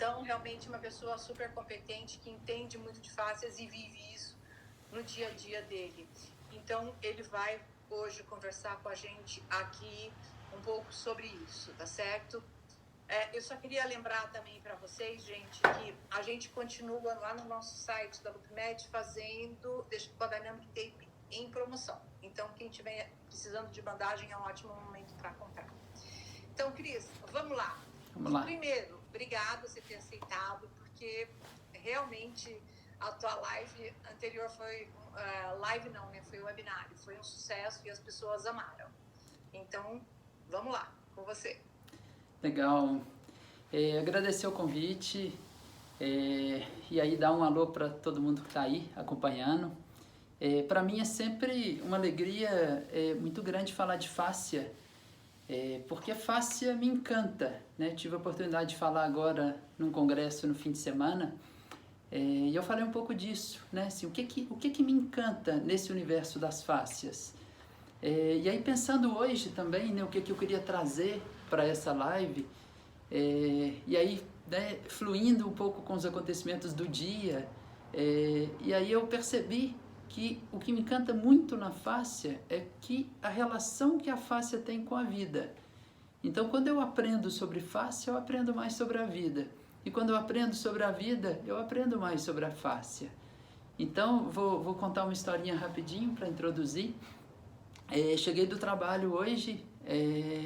Então, realmente, uma pessoa super competente, que entende muito de fáscias e vive isso no dia a dia dele. Então, ele vai hoje conversar com a gente aqui um pouco sobre isso, tá certo? Eu só queria lembrar também para vocês, gente, que a gente continua lá no nosso site da LoopMed fazendo com a Dynamic Tape em promoção. Então, quem estiver precisando de bandagem é um ótimo momento para comprar. Então, Cris, vamos lá. Vamos lá. Primeiro, obrigado por você ter aceitado, porque realmente a tua live anterior foi... live não, né? Foi um webinário. Foi um sucesso e as pessoas amaram. Então, vamos lá, com você. Legal. Agradecer o convite e aí dar um alô para todo mundo que está aí acompanhando. Para mim é sempre uma alegria muito grande falar de fáscia, porque a fáscia me encanta, né? Tive a oportunidade de falar agora num congresso no fim de semana e eu falei um pouco disso, né? Assim, o que me encanta nesse universo das fáscias? E aí pensando hoje também, né, o que eu queria trazer para essa live, e aí, né, fluindo um pouco com os acontecimentos do dia, e aí eu percebi que o que me encanta muito na fáscia é que a relação que a fáscia tem com a vida. Então, quando eu aprendo sobre fáscia, eu aprendo mais sobre a vida. E quando eu aprendo sobre a vida, eu aprendo mais sobre a fáscia. Então, vou contar uma historinha rapidinho para introduzir. Cheguei do trabalho hoje,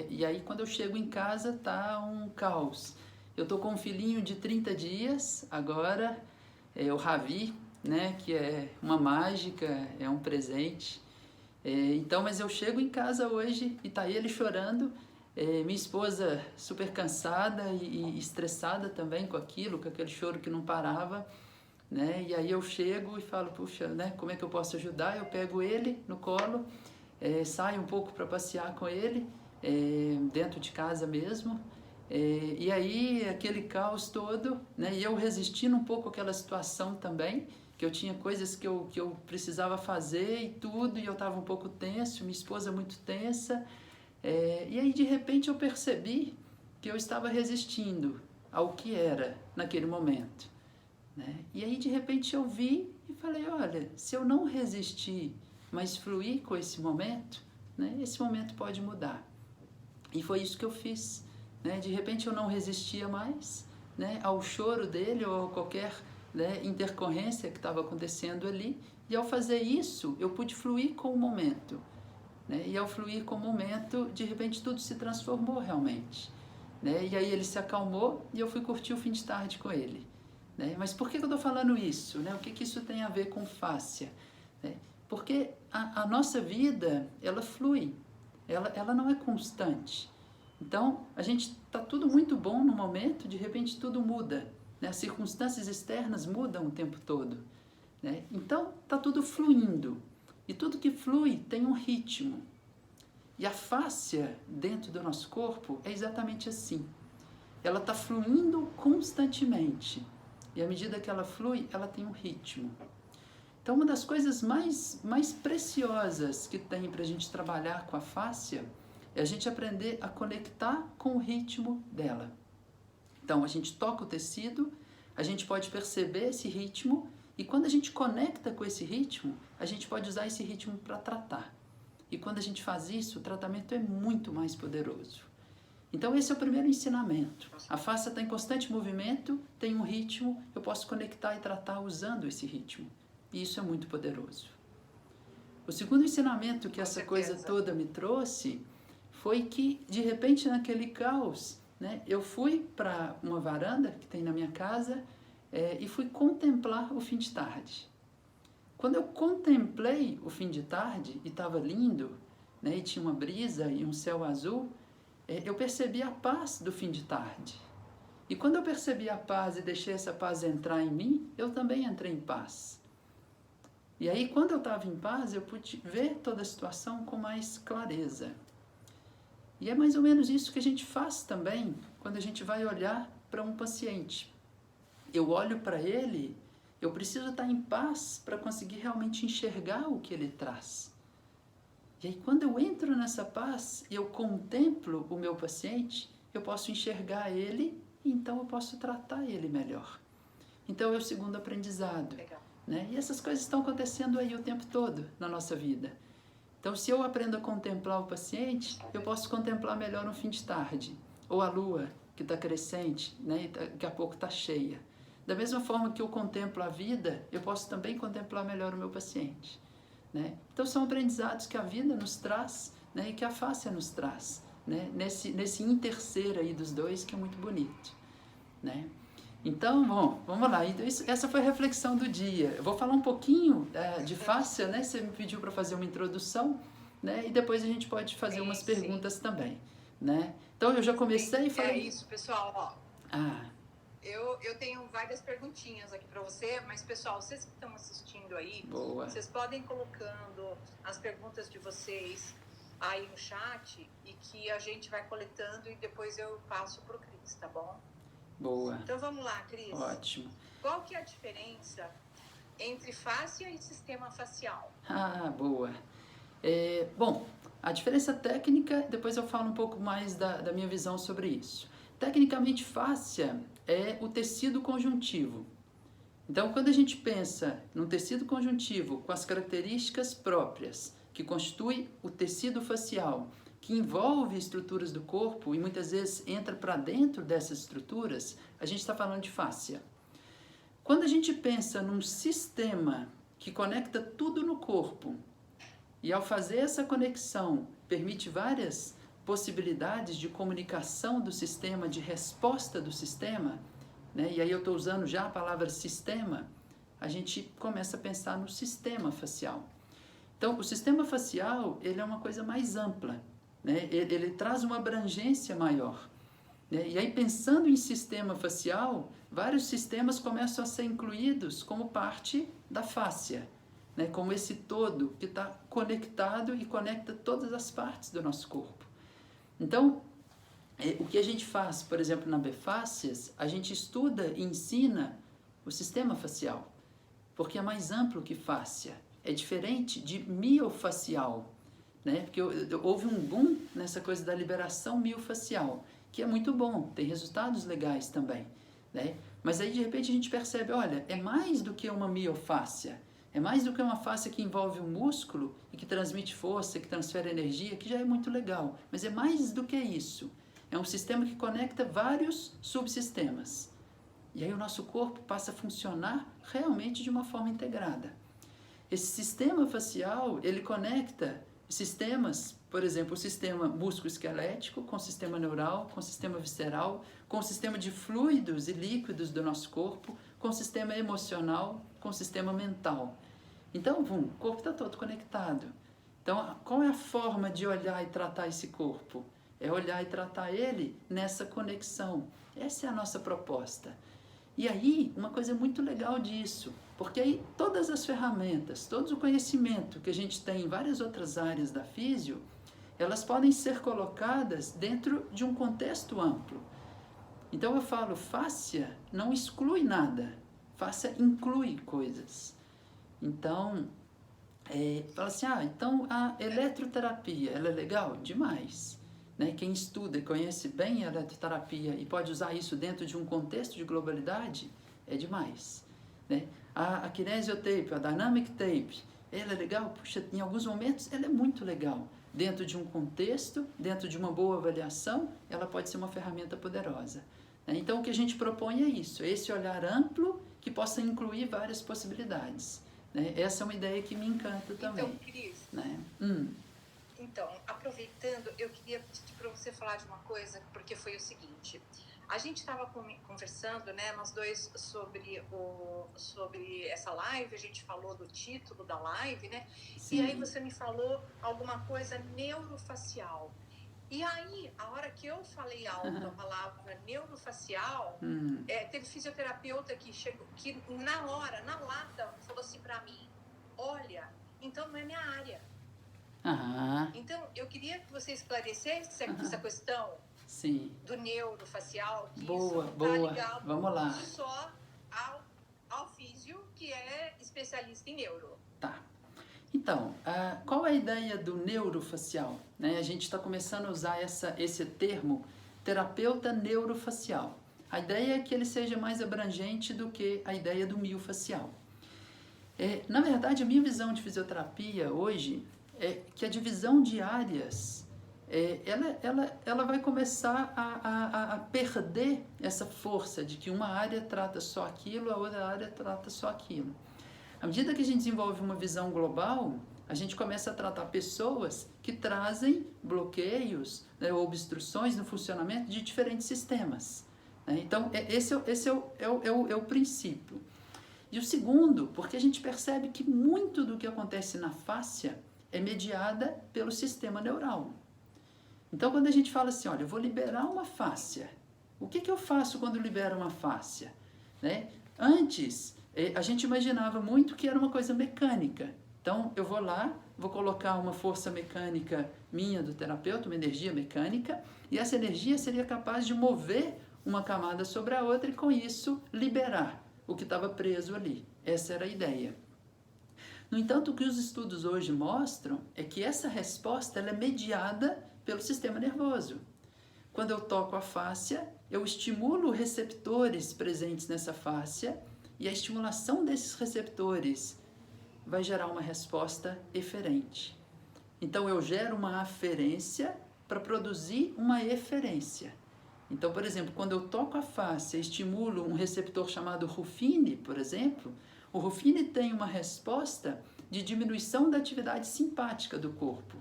e aí quando eu chego em casa tá um caos. Eu tô com um filhinho de 30 dias agora, o Ravi, né, que é uma mágica, é um presente. Então, mas eu chego em casa hoje e tá ele chorando, minha esposa super cansada e estressada também com aquilo, com aquele choro que não parava, né? E aí eu chego e falo, puxa, né, como é que eu posso ajudar? Eu pego ele no colo, saio um pouco para passear com ele, dentro de casa mesmo, e aí aquele caos todo, né? E eu resistindo um pouco àquela situação também, que eu tinha coisas que eu precisava fazer e tudo, e eu estava um pouco tenso, minha esposa muito tensa, e aí de repente eu percebi que eu estava resistindo ao que era naquele momento, né? E aí de repente eu vi e falei, olha, se eu não resistir, mas fluir com esse momento, né, esse momento pode mudar. E foi isso que eu fiz, né? De repente eu não resistia mais, né, ao choro dele ou a qualquer, né, intercorrência que estava acontecendo ali, e ao fazer isso eu pude fluir com o momento, né? E ao fluir com o momento, de repente tudo se transformou realmente, né? E aí ele se acalmou e eu fui curtir o fim de tarde com ele, né? Mas por que eu estou falando isso, né? O que isso tem a ver com fáscia, né? Porque a nossa vida, ela flui, ela não é constante. Então, a gente está tudo muito bom no momento, de repente tudo muda, né? As circunstâncias externas mudam o tempo todo, né? Então, está tudo fluindo. E tudo que flui tem um ritmo. E a fáscia dentro do nosso corpo é exatamente assim. Ela está fluindo constantemente. E à medida que ela flui, ela tem um ritmo. Então, uma das coisas mais preciosas que tem para a gente trabalhar com a fáscia é a gente aprender a conectar com o ritmo dela. Então, a gente toca o tecido, a gente pode perceber esse ritmo, e quando a gente conecta com esse ritmo, a gente pode usar esse ritmo para tratar. E quando a gente faz isso, o tratamento é muito mais poderoso. Então esse é o primeiro ensinamento. A fáscia está em constante movimento, tem um ritmo, eu posso conectar e tratar usando esse ritmo. E isso é muito poderoso. O segundo ensinamento que essa coisa toda me trouxe foi que, de repente, naquele caos, né, eu fui para uma varanda que tem na minha casa e fui contemplar o fim de tarde. Quando eu contemplei o fim de tarde, e estava lindo, né, e tinha uma brisa e um céu azul, eu percebi a paz do fim de tarde. E quando eu percebi a paz e deixei essa paz entrar em mim, eu também entrei em paz. E aí, quando eu estava em paz, eu pude ver toda a situação com mais clareza. E é mais ou menos isso que a gente faz também quando a gente vai olhar para um paciente. Eu olho para ele, eu preciso estar em paz para conseguir realmente enxergar o que ele traz. E aí, quando eu entro nessa paz e eu contemplo o meu paciente, eu posso enxergar ele então eu posso tratar ele melhor. Então é o segundo aprendizado. Legal. Né? E essas coisas estão acontecendo aí o tempo todo na nossa vida. Então, se eu aprendo a contemplar o paciente, eu posso contemplar melhor no fim de tarde, ou a lua que está crescente, né? E daqui a pouco está cheia. Da mesma forma que eu contemplo a vida, eu posso também contemplar melhor o meu paciente. Né? Então, são aprendizados que a vida nos traz, né? E que a fáscia nos traz, né? Nesse interser aí dos dois, que é muito bonito. Né? Então, bom, vamos lá. Então, essa foi a reflexão do dia. Eu vou falar um pouquinho de fáscia, né? Você me pediu para fazer uma introdução, né? E depois a gente pode fazer umas perguntas também, né? Então, eu já comecei e falei... É isso, pessoal, ó. Ah... Eu tenho várias perguntinhas aqui para você, mas, pessoal, vocês que estão assistindo aí, Boa. Vocês podem ir colocando as perguntas de vocês aí no chat e que a gente vai coletando e depois eu passo para o Cris, tá bom? Boa. Então, vamos lá, Cris. Ótimo. Qual que é a diferença entre fáscia e sistema facial? Ah, boa. Bom, a diferença técnica, depois eu falo um pouco mais da minha visão sobre isso. Tecnicamente, fáscia é o tecido conjuntivo. Então, quando a gente pensa num tecido conjuntivo com as características próprias que constitui o tecido facial, que envolve estruturas do corpo e muitas vezes entra para dentro dessas estruturas, a gente está falando de fáscia. Quando a gente pensa num sistema que conecta tudo no corpo e ao fazer essa conexão permite várias possibilidades de comunicação do sistema, de resposta do sistema, né? E aí eu estou usando já a palavra sistema, a gente começa a pensar no sistema facial. Então, o sistema facial, ele é uma coisa mais ampla, né? Ele traz uma abrangência maior. Né? E aí, pensando em sistema facial, vários sistemas começam a ser incluídos como parte da fáscia, né? Como esse todo que está conectado e conecta todas as partes do nosso corpo. Então, o que a gente faz, por exemplo, na Befácias, a gente estuda e ensina o sistema facial, porque é mais amplo que fáscia, é diferente de miofacial, né? Porque houve um boom nessa coisa da liberação miofacial, que é muito bom, tem resultados legais também, né? Mas aí de repente a gente percebe, olha, é mais do que uma miofáscia, é mais do que uma fáscia que envolve um músculo e que transmite força, que transfere energia, que já é muito legal, mas é mais do que isso. É um sistema que conecta vários subsistemas. E aí o nosso corpo passa a funcionar realmente de uma forma integrada. Esse sistema facial, ele conecta sistemas, por exemplo, o sistema músculo-esquelético com o sistema neural, com o sistema visceral, com o sistema de fluidos e líquidos do nosso corpo, com o sistema emocional, com o sistema mental. Então, o corpo está todo conectado. Então, qual é a forma de olhar e tratar esse corpo? É olhar e tratar ele nessa conexão. Essa é a nossa proposta. E aí, uma coisa muito legal disso, porque aí todas as ferramentas, todo o conhecimento que a gente tem em várias outras áreas da físio, elas podem ser colocadas dentro de um contexto amplo. Então eu falo, fáscia não exclui nada, fáscia inclui coisas. Então, fala assim, então a eletroterapia, ela é legal? Demais. Né? Quem estuda e conhece bem a eletroterapia e pode usar isso dentro de um contexto de globalidade, é demais. Né? A kinesiotape, a dynamic tape, ela é legal? Puxa, em alguns momentos ela é muito legal. Dentro de um contexto, dentro de uma boa avaliação, ela pode ser uma ferramenta poderosa. Né? Então o que a gente propõe é isso, é esse olhar amplo que possa incluir várias possibilidades. Né? Essa é uma ideia que me encanta também. Então, Cris, né? Então, aproveitando, eu queria pedir para você falar de uma coisa, porque foi o seguinte, a gente estava conversando, né, nós dois, sobre essa live, a gente falou do título da live, né, Sim. E aí você me falou alguma coisa neurofacial. E aí, a hora que eu falei alto a palavra neurofacial, teve fisioterapeuta que chegou, que na hora, na lata, falou assim para mim, olha, então não é minha área. Então, eu queria que você esclarecesse essa questão Sim. do neurofacial, que boa, isso boa. Tá ligado Vamos lá. Só ao físio, que é especialista em neuro. Tá. Então, qual é a ideia do neurofacial? Né? A gente está começando a usar esse termo terapeuta neurofacial. A ideia é que ele seja mais abrangente do que a ideia do miofacial. Na verdade, a minha visão de fisioterapia hoje é que a divisão de áreas, ela vai começar a perder essa força de que uma área trata só aquilo, a outra área trata só aquilo. À medida que a gente desenvolve uma visão global, a gente começa a tratar pessoas que trazem bloqueios, né, ou obstruções no funcionamento de diferentes sistemas. Né? Então, esse é o princípio. E o segundo, porque a gente percebe que muito do que acontece na fáscia é mediada pelo sistema neural. Então, quando a gente fala assim, olha, eu vou liberar uma fáscia, o que eu faço quando libero uma fáscia? Né? Antes, a gente imaginava muito que era uma coisa mecânica. Então, eu vou lá, vou colocar uma força mecânica minha, do terapeuta, uma energia mecânica, e essa energia seria capaz de mover uma camada sobre a outra e, com isso, liberar o que estava preso ali. Essa era a ideia. No entanto, o que os estudos hoje mostram é que essa resposta ela é mediada pelo sistema nervoso. Quando eu toco a fáscia, eu estimulo receptores presentes nessa fáscia e a estimulação desses receptores vai gerar uma resposta eferente. Então, eu gero uma aferência para produzir uma eferência. Então, por exemplo, quando eu toco a fáscia e estimulo um receptor chamado Ruffini, por exemplo, o Ruffini tem uma resposta de diminuição da atividade simpática do corpo.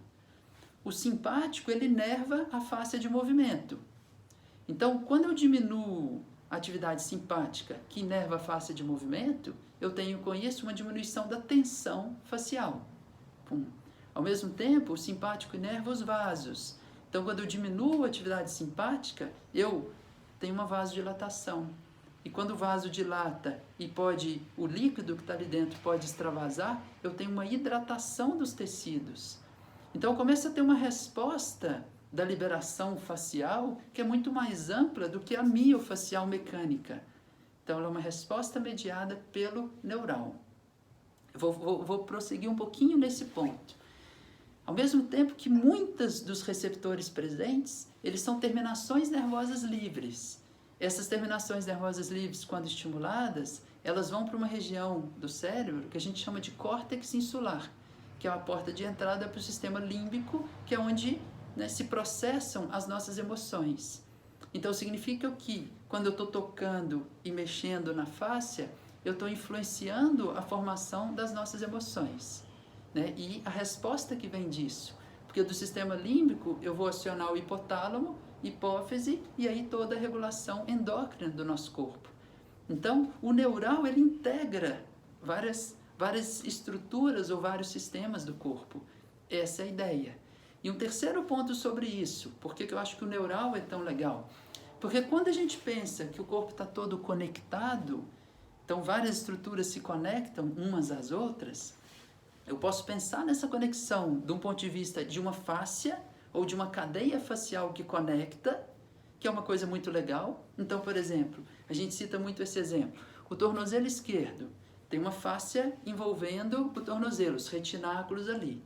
O simpático, ele inerva a fáscia de movimento. Então, quando eu diminuo a atividade simpática, que inerva a fáscia de movimento, eu tenho com isso uma diminuição da tensão facial. Pum. Ao mesmo tempo, o simpático inerva os vasos. Então, quando eu diminuo a atividade simpática, eu tenho uma vasodilatação. E quando o vaso dilata e o líquido que está ali dentro pode extravasar, eu tenho uma hidratação dos tecidos. Então, eu começo a ter uma resposta da liberação facial que é muito mais ampla do que a miofacial mecânica. Então, ela é uma resposta mediada pelo neural. Vou prosseguir um pouquinho nesse ponto. Ao mesmo tempo que muitos dos receptores presentes, eles são terminações nervosas livres. Essas terminações nervosas livres, quando estimuladas, elas vão para uma região do cérebro que a gente chama de córtex insular, que é a porta de entrada para o sistema límbico, que é onde, né, se processam as nossas emoções. Então, significa que, quando eu estou tocando e mexendo na fáscia, eu estou influenciando a formação das nossas emoções. Né? E a resposta que vem disso, porque do sistema límbico eu vou acionar o hipotálamo, hipófise e aí toda a regulação endócrina do nosso corpo. Então, o neural ele integra várias estruturas ou vários sistemas do corpo. Essa é a ideia. E um terceiro ponto sobre isso, por que eu acho que o neural é tão legal? Porque quando a gente pensa que o corpo está todo conectado, então várias estruturas se conectam umas às outras, eu posso pensar nessa conexão de um ponto de vista de uma fáscia ou de uma cadeia facial que conecta, que é uma coisa muito legal. Então, por exemplo, a gente cita muito esse exemplo. O tornozelo esquerdo tem uma fáscia envolvendo o tornozelo, os retináculos ali.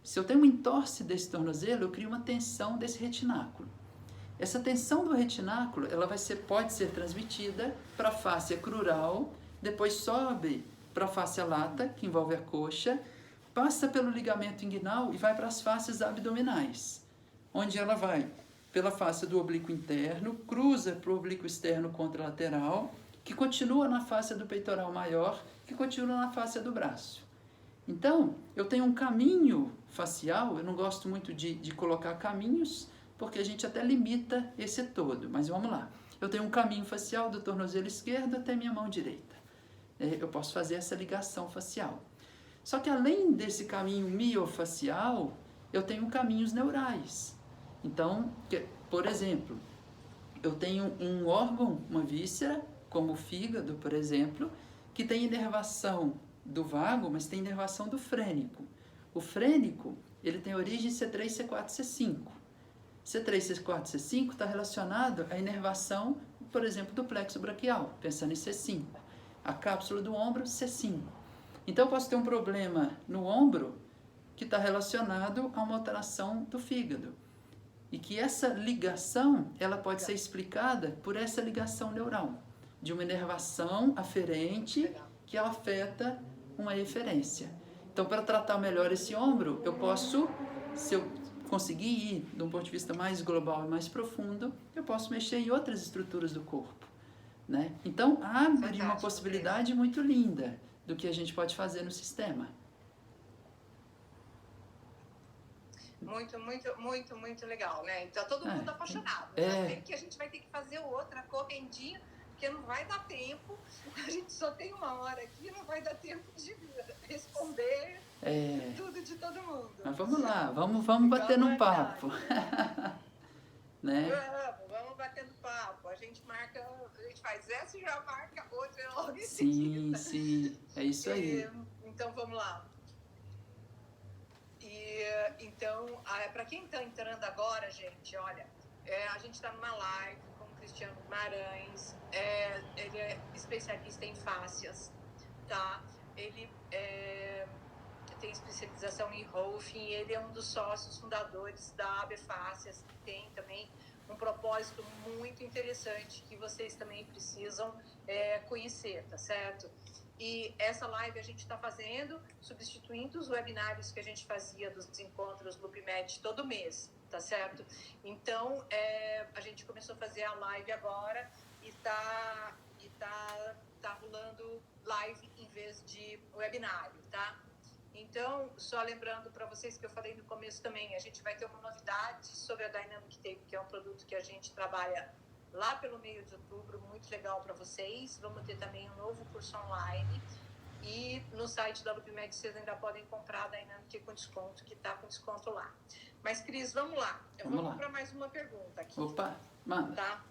Se eu tenho um entorse desse tornozelo, eu crio uma tensão desse retináculo. Essa tensão do retináculo pode ser transmitida para a fáscia crural, depois sobe para a fáscia lata, que envolve a coxa, passa pelo ligamento inguinal e vai para as fáscias abdominais, onde ela vai pela fáscia do oblíquo interno, cruza para o oblíquo externo contralateral, que continua na fáscia do peitoral maior, que continua na fáscia do braço. Então, eu tenho um caminho facial, eu não gosto muito de colocar caminhos, porque a gente até limita esse todo, mas vamos lá. Eu tenho um caminho facial do tornozelo esquerdo até minha mão direita. Eu posso fazer essa ligação facial. Só que além desse caminho miofacial, eu tenho caminhos neurais. Então, por exemplo, eu tenho um órgão, uma víscera, como o fígado, por exemplo, que tem inervação do vago, mas tem inervação do frênico. O frênico, ele tem origem C3, C4, C5. C3, C4, C5 está relacionado à inervação, por exemplo, do plexo braquial, pensando em C5. A cápsula do ombro, C5. Então, eu posso ter um problema no ombro que está relacionado a uma alteração do fígado. e que essa ligação, ela pode ser explicada por essa ligação neural, de uma inervação aferente que afeta uma eferência. Então, para tratar melhor esse ombro, eu posso, se eu conseguir ir de um ponto de vista mais global e mais profundo, eu posso mexer em outras estruturas do corpo, né? Então, abre uma possibilidade muito linda do que a gente pode fazer no sistema. Muito legal, né? Então, todo mundo apaixonado. Tem que a gente vai ter que fazer outra correndinha, porque não vai dar tempo. A gente só tem 1 hora aqui, não vai dar tempo de responder tudo de todo mundo. Mas vamos lá, vamos bater num papo. Né? Vamos batendo papo. A gente faz essa e já marca outra logo em seguida. Sim, é isso aí. Então, vamos lá. Então, para quem está entrando agora, gente, olha, a gente está numa live com o Cristiano Guimarães, ele é especialista em fáscias, tá? Ele tem especialização em Rolfing, ele é um dos sócios fundadores da AB Fáscias, que tem também um propósito muito interessante que vocês também precisam conhecer, tá certo? E essa live a gente está fazendo, substituindo os webinários que a gente fazia dos encontros LoopMed todo mês, tá certo? Então, a gente começou a fazer a live agora e tá rolando live em vez de webinário, tá? Então, só lembrando para vocês que eu falei no começo também, a gente vai ter uma novidade sobre a Dynamic Tape, que é um produto que a gente trabalha lá pelo meio de outubro, muito legal para vocês. Vamos ter também um novo curso online. E no site da LoopMed vocês ainda podem comprar a Dynamic com desconto, que está com desconto lá. Mas, Cris, vamos lá. Vamos para mais uma pergunta aqui. Opa, manda. Tá?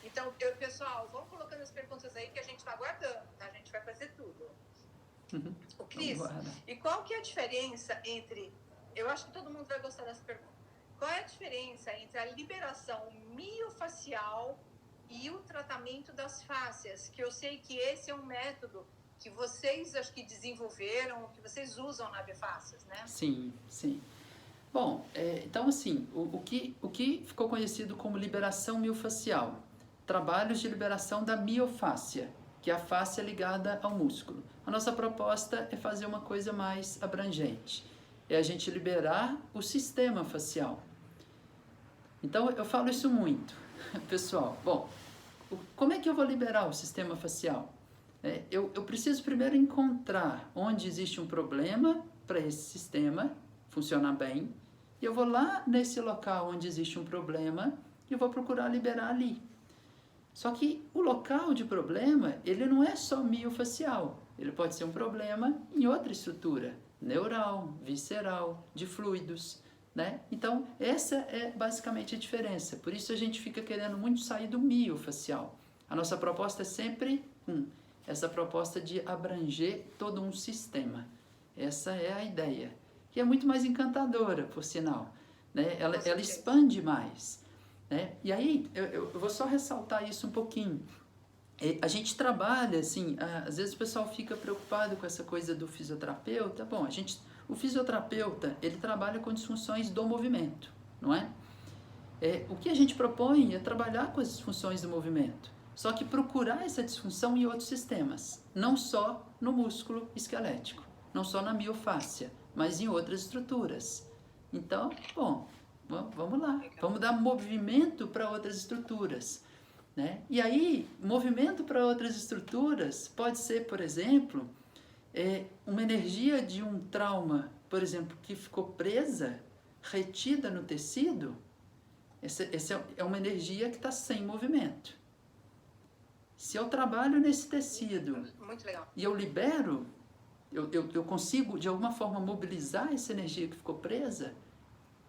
Então, pessoal, vão colocando as perguntas aí que a gente está aguardando, tá? A gente vai fazer tudo. O Cris, e qual que é a diferença entre... Eu acho que todo mundo vai gostar dessa pergunta. Qual é a diferença entre a liberação miofacial e o tratamento das fáscias? Que eu sei que esse é um método que vocês, acho que desenvolveram, que vocês usam na Bfácias, né? Sim. Bom, então assim, o que ficou conhecido como liberação miofacial? Trabalhos de liberação da miofáscia, que é a fáscia ligada ao músculo. A nossa proposta é fazer uma coisa mais abrangente. É a gente liberar o sistema facial. Então, eu falo isso muito, pessoal. Bom, como é que eu vou liberar o sistema facial? Eu preciso primeiro encontrar onde existe um problema para esse sistema funcionar bem. E eu vou lá nesse local onde existe um problema e eu vou procurar liberar ali. Só que o local de problema, ele não é só miofacial. Ele pode ser um problema em outra estrutura, neural, visceral, de fluidos, né? Então, essa é basicamente a diferença. Por isso a gente fica querendo muito sair do miofacial. A nossa proposta é sempre essa proposta de abranger todo um sistema. Essa é a ideia, que é muito mais encantadora, por sinal, né? Ela expande mais, né? E aí, eu vou só ressaltar isso um pouquinho. A gente trabalha, assim, às vezes o pessoal fica preocupado com essa coisa do fisioterapeuta. Bom, o fisioterapeuta, ele trabalha com disfunções do movimento, não é? O que a gente propõe é trabalhar com as disfunções do movimento, só que procurar essa disfunção em outros sistemas, não só no músculo esquelético, não só na miofáscia, mas em outras estruturas. Então, bom, vamos lá, vamos dar movimento para outras estruturas, né? E aí, movimento para outras estruturas pode ser, por exemplo, uma energia de um trauma, por exemplo, que ficou presa, retida no tecido. Essa é uma energia que está sem movimento. Se eu trabalho nesse tecido e eu libero, eu consigo de alguma forma mobilizar essa energia que ficou presa,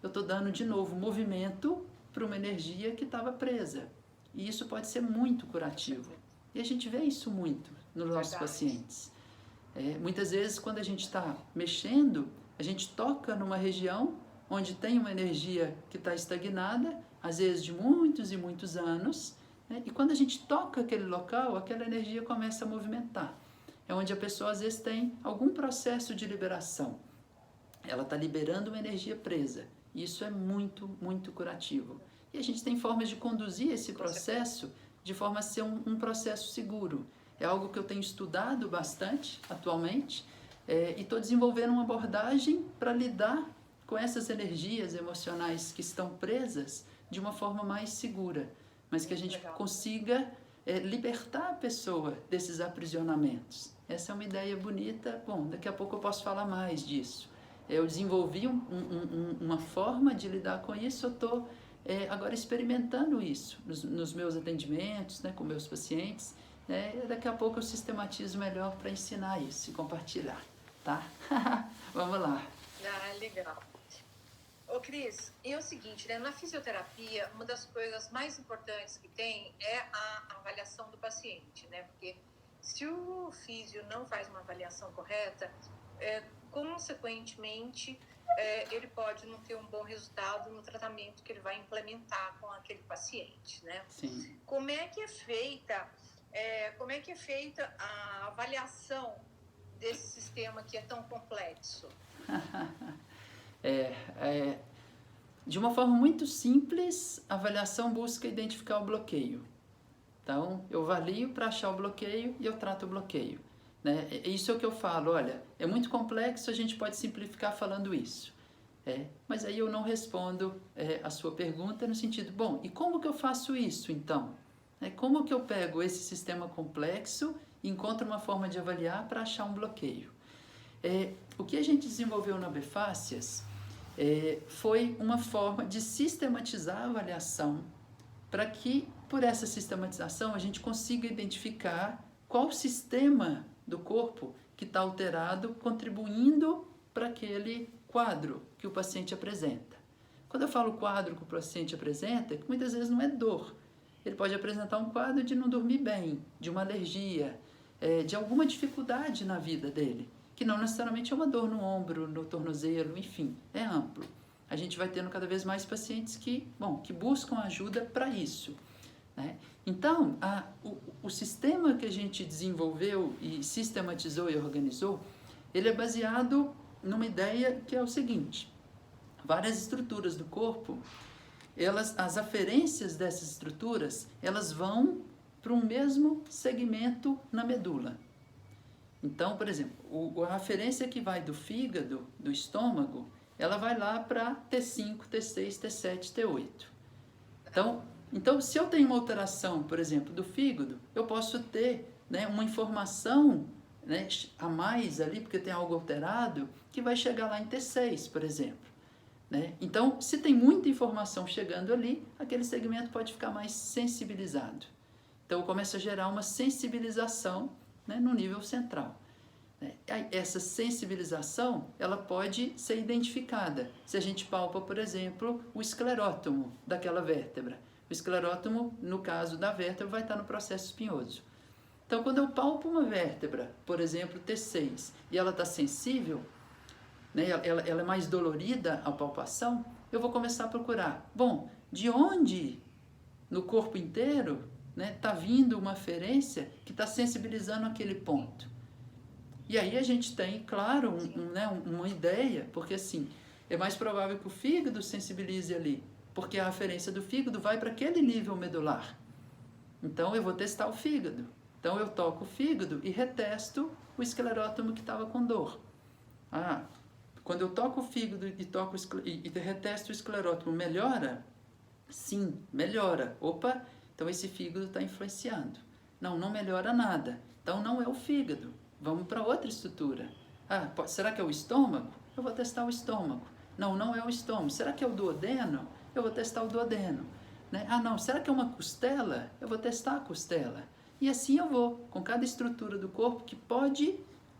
eu estou dando de novo movimento para uma energia que estava presa. E isso pode ser muito curativo. E a gente vê isso muito nos nossos pacientes. Muitas vezes, quando a gente está mexendo, a gente toca numa região onde tem uma energia que está estagnada, às vezes de muitos e muitos anos, né? E quando a gente toca aquele local, aquela energia começa a movimentar. É onde a pessoa, às vezes, tem algum processo de liberação. Ela está liberando uma energia presa. E isso é muito, muito curativo. E a gente tem formas de conduzir esse processo de forma a ser um processo seguro. É algo que eu tenho estudado bastante atualmente e estou desenvolvendo uma abordagem para lidar com essas energias emocionais que estão presas de uma forma mais segura, mas que a gente consiga libertar a pessoa desses aprisionamentos. Essa é uma ideia bonita. Bom, daqui a pouco eu posso falar mais disso. Eu desenvolvi uma forma de lidar com isso, eu estou agora experimentando isso nos meus atendimentos, né, com meus pacientes. Daqui a pouco eu sistematizo melhor para ensinar isso e compartilhar, tá? Vamos lá. Legal. Ô Cris, e é o seguinte, né, na fisioterapia, uma das coisas mais importantes que tem é a avaliação do paciente, né? Porque se o físio não faz uma avaliação correta, consequentemente, ele pode não ter um bom resultado no tratamento que ele vai implementar com aquele paciente, né? Sim. Como é que é feita a avaliação desse sistema que é tão complexo? De uma forma muito simples, a avaliação busca identificar o bloqueio. Então, eu avalio para achar o bloqueio e eu trato o bloqueio. Né? Isso é o que eu falo, olha, é muito complexo, a gente pode simplificar falando isso. Mas aí eu não respondo a sua pergunta no sentido, bom, e como que eu faço isso então? Como que eu pego esse sistema complexo e encontro uma forma de avaliar para achar um bloqueio? O que a gente desenvolveu na Befácias foi uma forma de sistematizar a avaliação para que, por essa sistematização, a gente consiga identificar qual sistema do corpo que está alterado, contribuindo para aquele quadro que o paciente apresenta. Quando eu falo quadro que o paciente apresenta, muitas vezes não é dor. Ele pode apresentar um quadro de não dormir bem, de uma alergia, de alguma dificuldade na vida dele, que não necessariamente é uma dor no ombro, no tornozelo, enfim, é amplo. A gente vai tendo cada vez mais pacientes que buscam ajuda para isso. Né? Então, o sistema que a gente desenvolveu e sistematizou e organizou, ele é baseado numa ideia que é o seguinte: várias estruturas do corpo, as aferências dessas estruturas, elas vão para um mesmo segmento na medula. Então, por exemplo, a aferência que vai do fígado, do estômago, ela vai lá para T5, T6, T7, T8. Então, se eu tenho uma alteração, por exemplo, do fígado, eu posso ter, né, uma informação, né, a mais ali, porque tem algo alterado, que vai chegar lá em T6, por exemplo. Né? Então, se tem muita informação chegando ali, aquele segmento pode ficar mais sensibilizado. Então, começa a gerar uma sensibilização, né, no nível central. Essa sensibilização, ela pode ser identificada se a gente palpa, por exemplo, o esclerótomo daquela vértebra. O esclerótomo, no caso da vértebra, vai estar no processo espinhoso. Então, quando eu palpo uma vértebra, por exemplo, T6, e ela está sensível, né, ela é mais dolorida a palpação, eu vou começar a procurar, bom, de onde no corpo inteiro está vindo uma aferência que está sensibilizando aquele ponto. E aí a gente tem, claro, uma ideia, porque assim, é mais provável que o fígado sensibilize ali, porque a aferência do fígado vai para aquele nível medular. Então eu vou testar o fígado. Então eu toco o fígado e retesto o esclerótomo que estava com dor. Quando eu toco o fígado e retesto o esclerótomo, melhora? Sim, melhora. Opa, então esse fígado está influenciando. Não melhora nada. Então não é o fígado. Vamos para outra estrutura. Será que é o estômago? Eu vou testar o estômago. Não é o estômago. Será que é o duodeno? Eu vou testar o duodeno. Né? Será que é uma costela? Eu vou testar a costela. E assim eu vou, com cada estrutura do corpo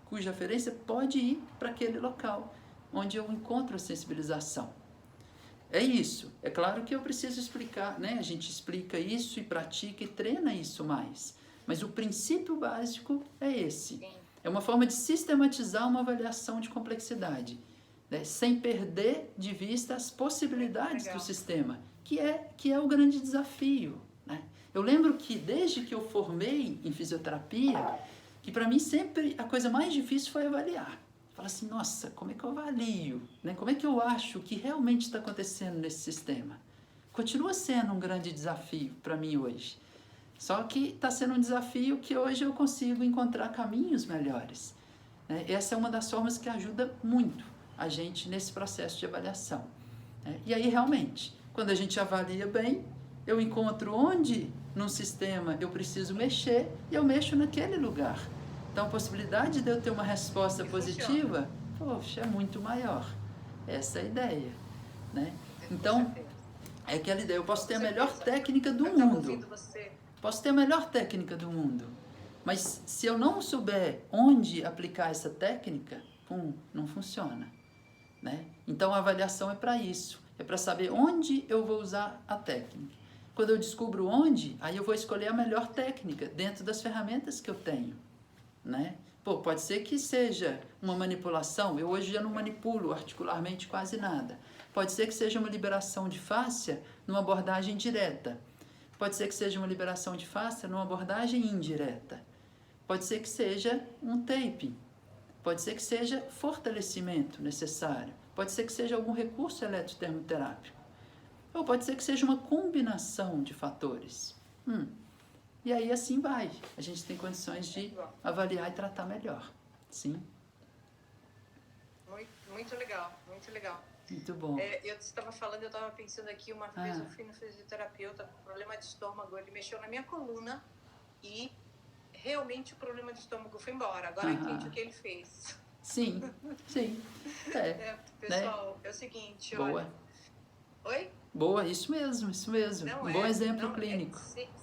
cuja aferência pode ir para aquele local, onde eu encontro a sensibilização. É isso. É claro que eu preciso explicar, né? A gente explica isso e pratica e treina isso mais. Mas o princípio básico é esse. É uma forma de sistematizar uma avaliação de complexidade, né? Sem perder de vista as possibilidades do sistema, que é o grande desafio. Né? Eu lembro que desde que eu formei em fisioterapia, que para mim sempre a coisa mais difícil foi avaliar. fala assim, nossa, como é que eu avalio? Né? Como é que eu acho que realmente está acontecendo nesse sistema? Continua sendo um grande desafio para mim hoje. Só que está sendo um desafio que hoje eu consigo encontrar caminhos melhores. Né? Essa é uma das formas que ajuda muito a gente nesse processo de avaliação. Né? E aí, realmente, quando a gente avalia bem, eu encontro onde num sistema eu preciso mexer e eu mexo naquele lugar. Então, a possibilidade de eu ter uma resposta positiva, poxa, é muito maior. Essa é a ideia. Né? Então, é aquela ideia, eu posso ter a melhor técnica do mundo. Posso ter a melhor técnica do mundo. Mas se eu não souber onde aplicar essa técnica, não funciona. Né? Então, a avaliação é para isso. É para saber onde eu vou usar a técnica. Quando eu descubro onde, aí eu vou escolher a melhor técnica dentro das ferramentas que eu tenho. Né? Pô, pode ser que seja uma manipulação. Eu hoje já não manipulo articularmente quase nada. Pode ser que seja uma liberação de fáscia numa abordagem direta. Pode ser que seja uma liberação de fáscia numa abordagem indireta. Pode ser que seja um taping. Pode ser que seja fortalecimento necessário. Pode ser que seja algum recurso eletrotermoterápico. Ou pode ser que seja uma combinação de fatores. E aí assim vai. A gente tem condições de avaliar e tratar melhor. Sim? Muito legal, muito legal. Muito bom. Eu estava falando, eu estava pensando aqui, uma vez eu fui no fisioterapeuta com problema de estômago, ele mexeu na minha coluna e realmente o problema de estômago foi embora. Agora eu entendi o que ele fez. Sim, sim. Pessoal, né? É o seguinte, Boa. olha... Oi? Boa, isso mesmo, isso mesmo. Não, um bom exemplo clínico.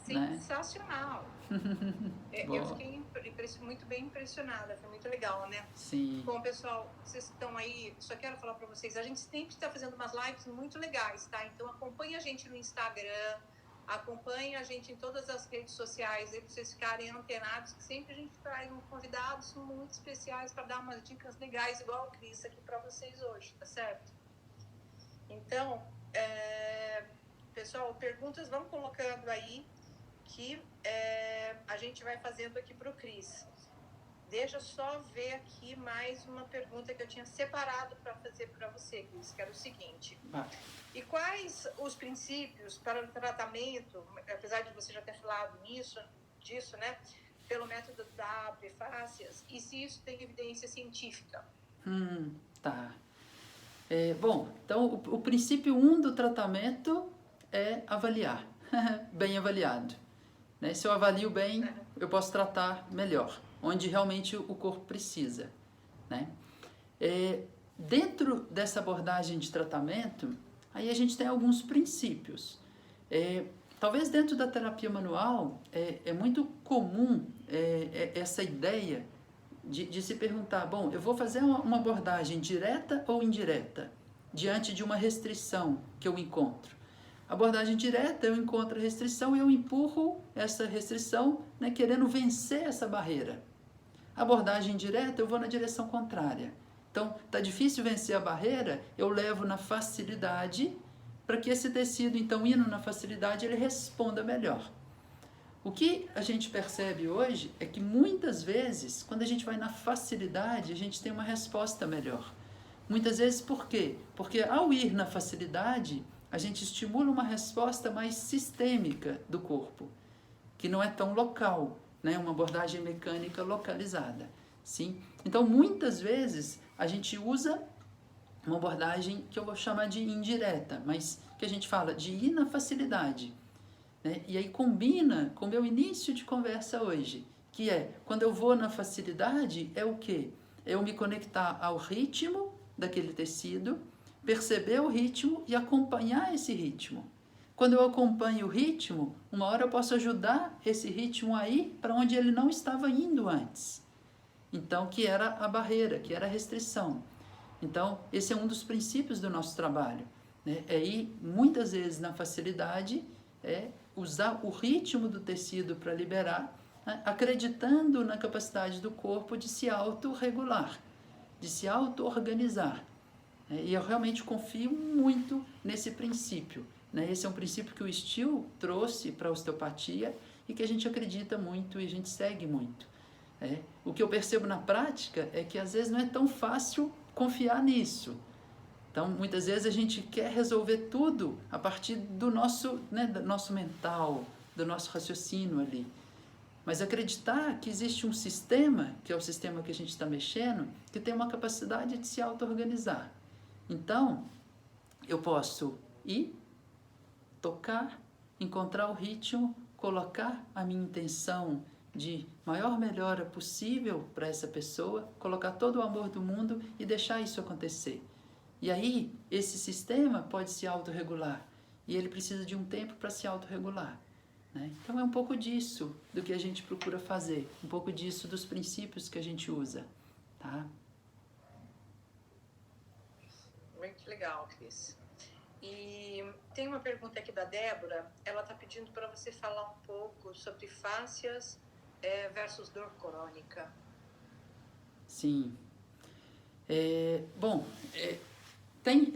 Sensacional. Eu fiquei muito bem impressionada, foi muito legal, né? Sim. Bom, pessoal, vocês estão aí, só quero falar para vocês, a gente sempre está fazendo umas lives muito legais, tá? Então acompanha a gente no Instagram, acompanha a gente em todas as redes sociais, aí para vocês ficarem antenados, que sempre a gente traz convidados muito especiais para dar umas dicas legais, igual o Cris aqui para vocês hoje, tá certo? Então, pessoal, perguntas vão colocando aí que a gente vai fazendo aqui para o Cris. Deixa eu só ver aqui mais uma pergunta que eu tinha separado para fazer para você, Cris, que era o seguinte. E quais os princípios para o tratamento, apesar de você já ter falado disso, né? Pelo método da prefácias, e se isso tem evidência científica? Tá. Bom, então o princípio 1 do tratamento é avaliar, bem avaliado. Né? Se eu avalio bem, eu posso tratar melhor, onde realmente o corpo precisa. Né? Dentro dessa abordagem de tratamento, aí a gente tem alguns princípios. Talvez dentro da terapia manual, é muito comum essa ideia de se perguntar, bom, eu vou fazer uma abordagem direta ou indireta, diante de uma restrição que eu encontro. Abordagem direta, eu encontro a restrição e eu empurro essa restrição, né, querendo vencer essa barreira. Abordagem direta, eu vou na direção contrária. Então, está difícil vencer a barreira, eu levo na facilidade, para que esse tecido, então, indo na facilidade, ele responda melhor. O que a gente percebe hoje é que muitas vezes, quando a gente vai na facilidade, a gente tem uma resposta melhor. Muitas vezes por quê? Porque ao ir na facilidade, a gente estimula uma resposta mais sistêmica do corpo, que não é tão local, né? Uma abordagem mecânica localizada. Sim? Então, muitas vezes, a gente usa uma abordagem que eu vou chamar de indireta, mas que a gente fala de ir na facilidade. Né? E aí combina com o meu início de conversa hoje, que quando eu vou na facilidade, é o quê? É eu me conectar ao ritmo daquele tecido, perceber o ritmo e acompanhar esse ritmo. Quando eu acompanho o ritmo, uma hora eu posso ajudar esse ritmo a ir para onde ele não estava indo antes. Então, que era a barreira, que era a restrição. Então, esse é um dos princípios do nosso trabalho. Né? É ir, muitas vezes, na facilidade, usar o ritmo do tecido para liberar, né? Acreditando na capacidade do corpo de se autorregular, de se auto-organizar. E eu realmente confio muito nesse princípio. Né? Esse é um princípio que o Still trouxe para a osteopatia e que a gente acredita muito e a gente segue muito. O que eu percebo na prática é que às vezes não é tão fácil confiar nisso. Então, muitas vezes a gente quer resolver tudo a partir do nosso mental, do nosso raciocínio ali. Mas acreditar que existe um sistema, que é o sistema que a gente está mexendo, que tem uma capacidade de se auto-organizar. Então, eu posso ir, tocar, encontrar o ritmo, colocar a minha intenção de maior melhora possível para essa pessoa, colocar todo o amor do mundo e deixar isso acontecer. E aí, esse sistema pode se autorregular. E ele precisa de um tempo para se autorregular. Então é um pouco disso do que a gente procura fazer, um pouco disso dos princípios que a gente usa, tá? Muito legal, Cris. E tem uma pergunta aqui da Débora, ela está pedindo para você falar um pouco sobre fáscias versus dor crônica. Sim.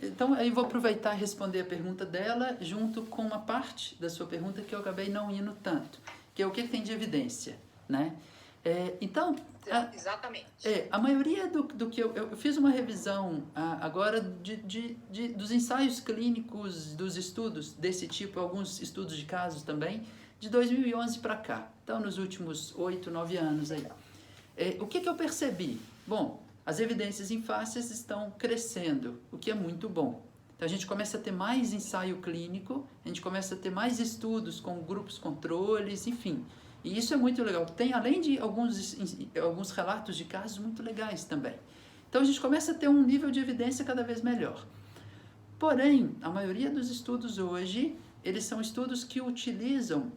Então, aí vou aproveitar e responder a pergunta dela junto com uma parte da sua pergunta que eu acabei não indo tanto, que é o que tem de evidência, né? Exatamente. A maioria do que eu fiz uma revisão agora dos ensaios clínicos, dos estudos desse tipo, alguns estudos de casos também, de 2011 para cá, então nos últimos 8, 9 anos aí. O que eu percebi? Bom, as evidências em fáscias estão crescendo, o que é muito bom. Então a gente começa a ter mais ensaio clínico, a gente começa a ter mais estudos com grupos controles, enfim. E isso é muito legal. Tem, além de alguns relatos de casos muito legais também. Então a gente começa a ter um nível de evidência cada vez melhor. Porém, a maioria dos estudos hoje, eles são estudos que utilizam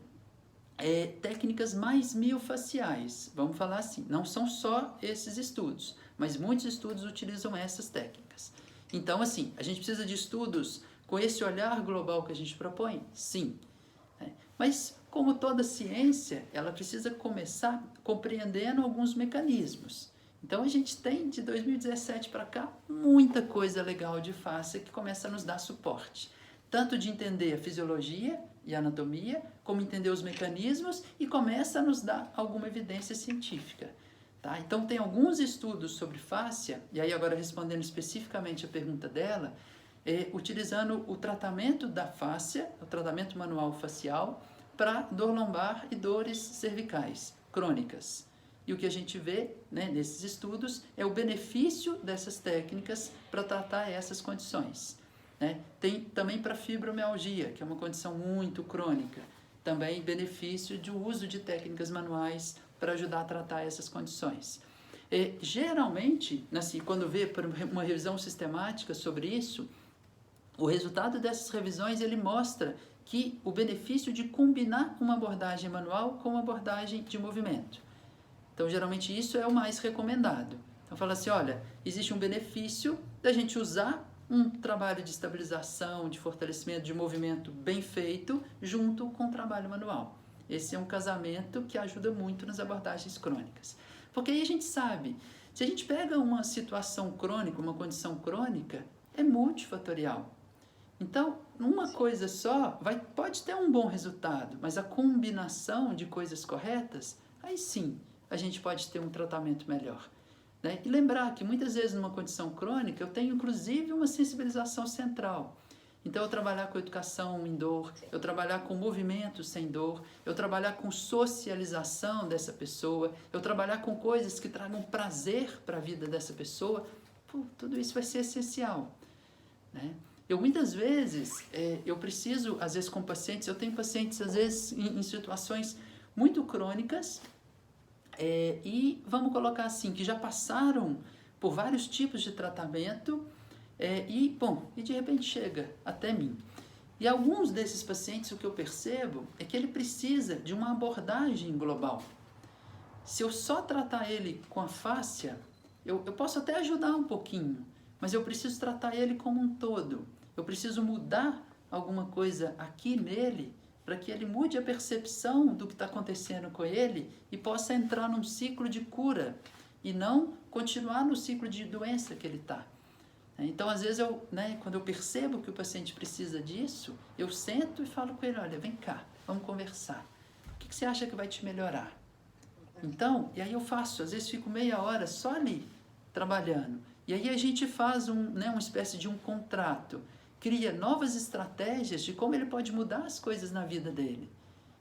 técnicas mais miofaciais, vamos falar assim. Não são só esses estudos, mas muitos estudos utilizam essas técnicas. Então, assim, a gente precisa de estudos com esse olhar global que a gente propõe? Sim. Mas, como toda ciência, ela precisa começar compreendendo alguns mecanismos. Então, a gente tem, de 2017 para cá, muita coisa legal de fáscia que começa a nos dar suporte. Tanto de entender a fisiologia e a anatomia, como entender os mecanismos e começa a nos dar alguma evidência científica. Tá? Então, tem alguns estudos sobre fáscia, e aí agora respondendo especificamente a pergunta dela, utilizando o tratamento da fáscia, o tratamento manual facial, para dor lombar e dores cervicais crônicas. E o que a gente vê, né, nesses estudos é o benefício dessas técnicas para tratar essas condições. Né? Tem também para fibromialgia, que é uma condição muito crônica, também benefício de uso de técnicas manuais para ajudar a tratar essas condições. Geralmente, assim, quando vê uma revisão sistemática sobre isso, o resultado dessas revisões ele mostra que o benefício de combinar uma abordagem manual com uma abordagem de movimento. Então, geralmente, isso é o mais recomendado. Então, fala assim, olha, existe um benefício da gente usar um trabalho de estabilização, de fortalecimento, de movimento bem feito, junto com o trabalho manual. Esse é um casamento que ajuda muito nas abordagens crônicas. Porque aí a gente sabe, se a gente pega uma situação crônica, uma condição crônica, é multifatorial. Então, uma coisa só pode ter um bom resultado, mas a combinação de coisas corretas, aí sim, a gente pode ter um tratamento melhor. Né? E lembrar que muitas vezes numa condição crônica eu tenho inclusive uma sensibilização central. Então eu trabalhar com educação em dor, eu trabalhar com movimento sem dor, eu trabalhar com socialização dessa pessoa, eu trabalhar com coisas que tragam prazer para a vida dessa pessoa, tudo isso vai ser essencial. Né? Eu muitas vezes, eu preciso, às vezes com pacientes, eu tenho pacientes às vezes em situações muito crônicas, e vamos colocar assim, que já passaram por vários tipos de tratamento e de repente chega até mim. E alguns desses pacientes, o que eu percebo é que ele precisa de uma abordagem global. Se eu só tratar ele com a fáscia, eu posso até ajudar um pouquinho, mas eu preciso tratar ele como um todo. Eu preciso mudar alguma coisa aqui nele para que ele mude a percepção do que está acontecendo com ele e possa entrar num ciclo de cura e não continuar no ciclo de doença que ele está. Então, às vezes, quando eu percebo que o paciente precisa disso, eu sento e falo com ele, olha, vem cá, vamos conversar. O que você acha que vai te melhorar? Então, e aí eu faço, às vezes fico meia hora só ali, trabalhando. E aí a gente faz uma espécie de um contrato, cria novas estratégias de como ele pode mudar as coisas na vida dele.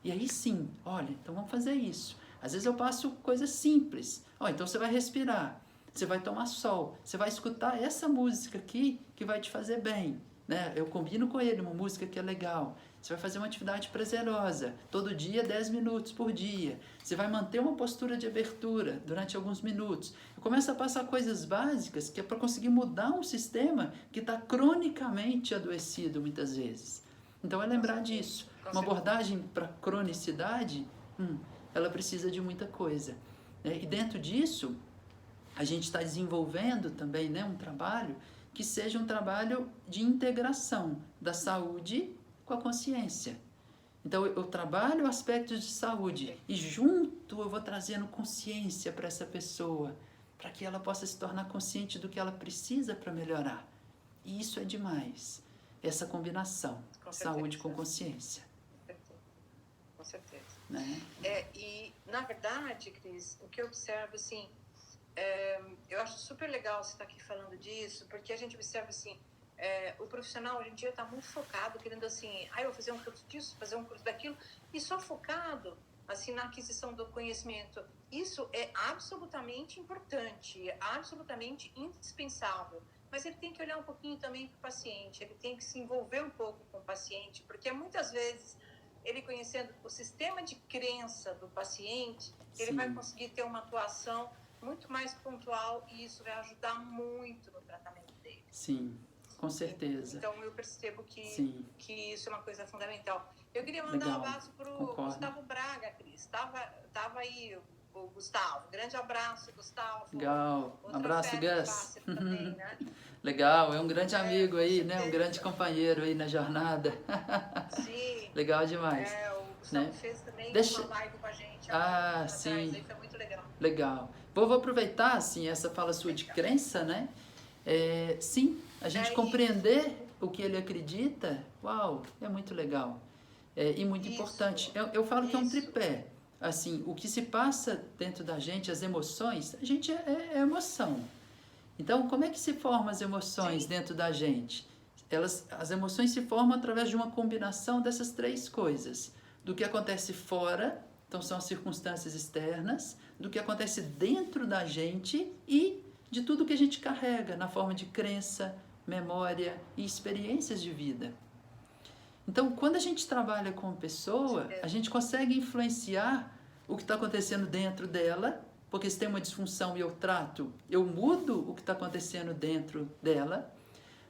E aí sim, olha, então vamos fazer isso. Às vezes eu passo coisas simples. Então você vai respirar, você vai tomar sol, você vai escutar essa música aqui que vai te fazer bem. Né? Eu combino com ele uma música que é legal. Você vai fazer uma atividade prazerosa, todo dia 10 minutos por dia. Você vai manter uma postura de abertura durante alguns minutos. Eu começo a passar coisas básicas que é para conseguir mudar um sistema que está cronicamente adoecido muitas vezes. Então é lembrar disso. Uma abordagem para cronicidade, ela precisa de muita coisa. E dentro disso, a gente está desenvolvendo também, né, um trabalho que seja um trabalho de integração da saúde com a consciência. Então eu trabalho aspectos de saúde e junto eu vou trazendo consciência para essa pessoa, para que ela possa se tornar consciente do que ela precisa para melhorar. E isso é demais, essa combinação, saúde com consciência. Com certeza. Né? E, na verdade, Cris, o que eu observo, assim, eu acho super legal você estar aqui falando disso, porque a gente observa, assim, o profissional hoje em dia está muito focado, querendo, assim, eu vou fazer um curso disso, fazer um curso daquilo, e só focado, assim, na aquisição do conhecimento. Isso é absolutamente importante, é absolutamente indispensável, mas ele tem que olhar um pouquinho também para o paciente, ele tem que se envolver um pouco com o paciente, porque muitas vezes ele conhecendo o sistema de crença do paciente, ele vai conseguir ter uma atuação muito mais pontual e isso vai ajudar muito no tratamento dele. Sim, com certeza. Então eu percebo que isso é uma coisa fundamental. Eu queria mandar um abraço para o Gustavo Braga, Cris. Tava aí o Gustavo. Grande abraço, Gustavo. Legal. Abraço, Gus. Também, né? Legal, é um grande amigo aí, né? Um grande companheiro aí na jornada. Sim. Legal demais. O Gustavo fez também uma live com a gente. Sim. Aí foi muito legal. Legal. Vou aproveitar, assim, essa fala sua de crença, né? Sim, a gente compreender o que ele acredita, uau, é muito legal. E muito importante. Eu falo que é um tripé. Assim, o que se passa dentro da gente, as emoções, a gente é emoção. Então, como é que se formam as emoções dentro da gente? As emoções se formam através de uma combinação dessas três coisas. Do que acontece fora, então são as circunstâncias externas, do que acontece dentro da gente e de tudo que a gente carrega na forma de crença, memória e experiências de vida. Então, quando a gente trabalha com a pessoa, a gente consegue influenciar o que está acontecendo dentro dela, porque se tem uma disfunção e eu trato, eu mudo o que está acontecendo dentro dela,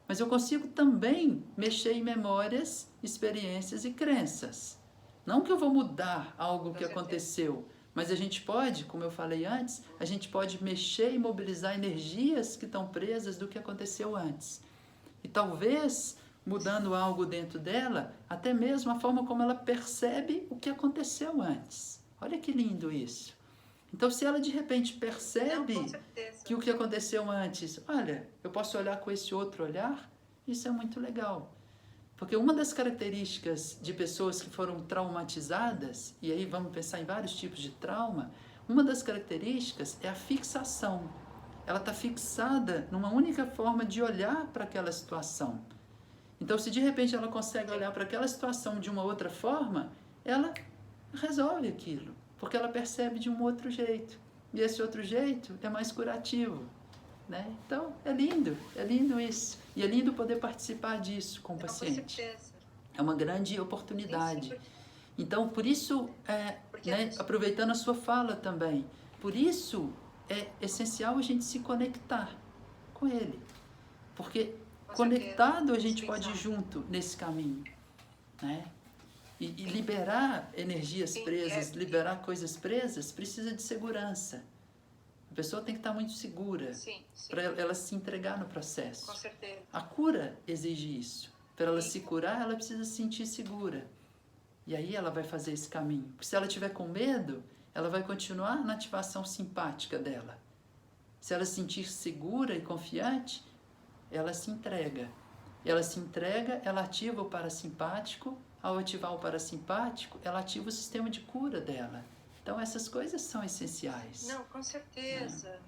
mas eu consigo também mexer em memórias, experiências e crenças. Não que eu vou mudar algo que aconteceu, mas a gente pode, como eu falei antes, a gente pode mexer e mobilizar energias que estão presas do que aconteceu antes. E talvez, mudando algo dentro dela, até mesmo a forma como ela percebe o que aconteceu antes. Olha que lindo isso. Então, se ela de repente percebe que o que aconteceu antes, olha, eu posso olhar com esse outro olhar, isso é muito legal. Porque uma das características de pessoas que foram traumatizadas, e aí vamos pensar em vários tipos de trauma, uma das características é a fixação. Ela está fixada numa única forma de olhar para aquela situação. Então, se de repente ela consegue olhar para aquela situação de uma outra forma, ela resolve aquilo, porque ela percebe de um outro jeito. E esse outro jeito é mais curativo. Né? Então, é lindo isso. E é lindo poder participar disso com o paciente. Com certeza. É uma grande oportunidade. Então, por isso, né, aproveitando a sua fala também, por isso é essencial a gente se conectar com ele. Porque conectado a gente pode ir junto nesse caminho. Né? E liberar energias presas, liberar coisas presas, precisa de segurança. A pessoa tem que estar muito segura para ela se entregar no processo. Com certeza. A cura exige isso. Para ela se curar, ela precisa se sentir segura. E aí ela vai fazer esse caminho. Porque se ela tiver com medo, ela vai continuar na ativação simpática dela. Se ela se sentir segura e confiante, ela se entrega. Ela se entrega, ela ativa o parasimpático. Ao ativar o parasimpático, ela ativa o sistema de cura dela. Então, essas coisas são essenciais. Não, com certeza.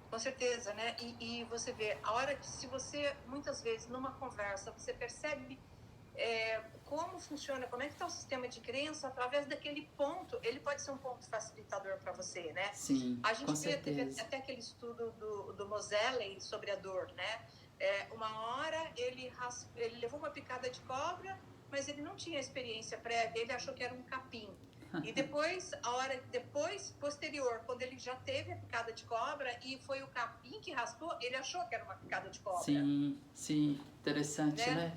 Com certeza, né? E você vê, a hora que, se você, muitas vezes, numa conversa, você percebe como funciona, como é que está o sistema de crença, através daquele ponto, ele pode ser um ponto facilitador para você, né? Sim, A gente com teve certeza. até aquele estudo do Moseley sobre a dor, né? Uma hora ele levou uma picada de cobra, mas ele não tinha experiência prévia, ele achou que era um capim. E depois, posterior, quando ele já teve a picada de cobra e foi o capim que raspou, ele achou que era uma picada de cobra. Sim, interessante, né?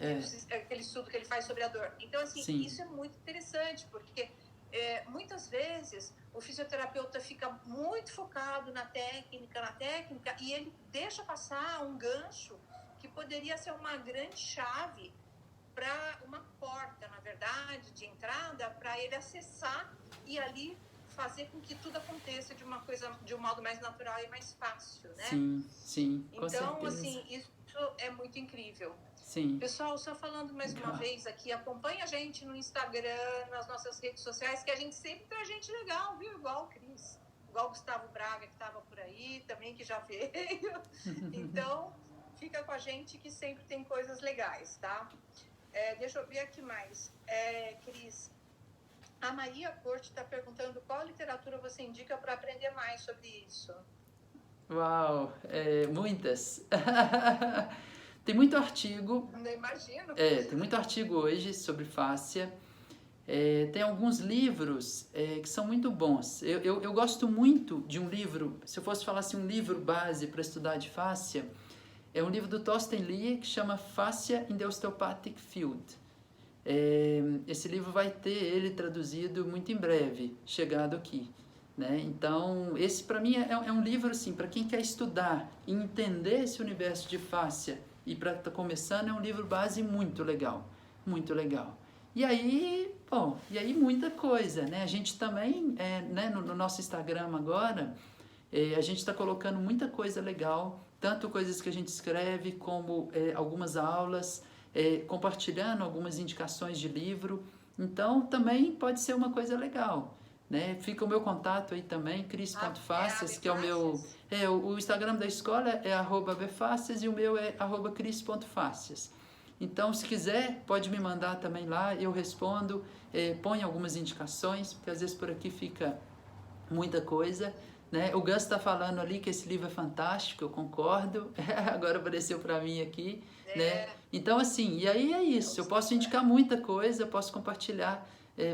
Aquele estudo que ele faz sobre a dor. Então, assim, Sim. Isso é muito interessante, porque muitas vezes o fisioterapeuta fica muito focado na técnica, e ele deixa passar um gancho que poderia ser uma grande chave para uma porta, na verdade, de entrada, para ele acessar e ali fazer com que tudo aconteça de um modo mais natural e mais fácil, né? Sim, com certeza. Então, assim, isso é muito incrível. Sim. Pessoal, só falando mais uma vez aqui, acompanha a gente no Instagram, nas nossas redes sociais, que a gente sempre traz gente legal, viu? Igual o Cris, igual o Gustavo Braga, que estava por aí também, que já veio. Então, fica com a gente que sempre tem coisas legais, tá? Deixa eu ver aqui mais. Cris, a Maria Corte está perguntando qual literatura você indica para aprender mais sobre isso. Uau, muitas. Tem muito artigo. Não imagino. Tem muito artigo hoje sobre fáscia. Tem alguns livros que são muito bons. Eu gosto muito de um livro, se eu fosse falar assim, um livro base para estudar de fáscia, é um livro do Thorsten Lee que chama Fascia in the Osteopathic Field. Esse livro vai ter ele traduzido muito em breve, chegado aqui, né? Então, esse para mim é um livro assim, para quem quer estudar e entender esse universo de fáscia e para estar começando, é um livro base muito legal, muito legal. E aí, muita coisa, né? A gente também, né, no nosso Instagram agora, a gente está colocando muita coisa legal, tanto coisas que a gente escreve, como algumas aulas, compartilhando algumas indicações de livro. Então, também pode ser uma coisa legal, né? Fica o meu contato aí também, cris.facias, que é o meu... o Instagram da escola é @bfacias e o meu é @cris.facias. Então, se quiser, pode me mandar também lá, eu respondo, põe algumas indicações, porque às vezes por aqui fica muita coisa, né? O Gus está falando ali que esse livro é fantástico, eu concordo, agora apareceu para mim aqui, né? Então, assim, e aí é isso, eu posso indicar muita coisa, eu posso compartilhar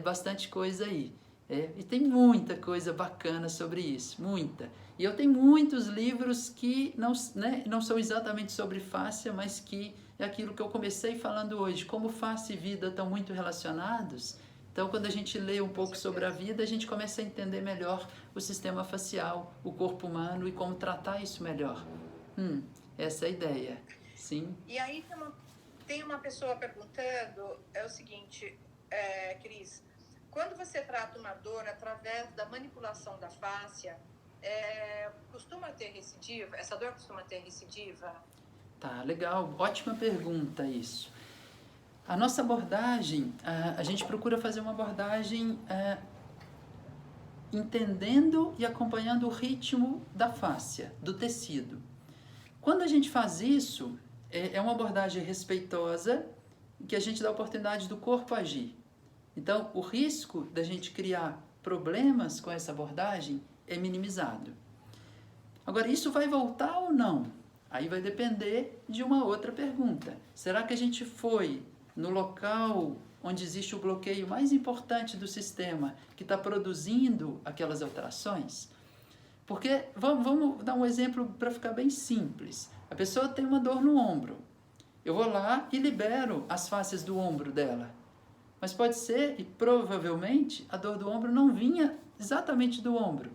bastante coisa aí. E tem muita coisa bacana sobre isso, muita. E eu tenho muitos livros que não são exatamente sobre fáscia, mas que é aquilo que eu comecei falando hoje, como fáscia e vida estão muito relacionados. Então, quando a gente lê um pouco sobre a vida, a gente começa a entender melhor o sistema facial, o corpo humano e como tratar isso melhor. Essa é a ideia, sim. E aí tem uma pessoa perguntando, é o seguinte, Cris, quando você trata uma dor através da manipulação da fáscia, costuma ter recidiva? Essa dor costuma ter recidiva? Tá, legal. Ótima pergunta isso. A nossa abordagem, a gente procura fazer uma abordagem entendendo e acompanhando o ritmo da fáscia, do tecido. Quando a gente faz isso, é uma abordagem respeitosa, que a gente dá a oportunidade do corpo agir. Então, o risco da gente criar problemas com essa abordagem é minimizado. Agora, isso vai voltar ou não? Aí vai depender de uma outra pergunta. Será que a gente foi no local onde existe o bloqueio mais importante do sistema, que está produzindo aquelas alterações? Porque, vamos dar um exemplo para ficar bem simples. A pessoa tem uma dor no ombro. Eu vou lá e libero as fáscias do ombro dela. Mas pode ser, e provavelmente, a dor do ombro não vinha exatamente do ombro.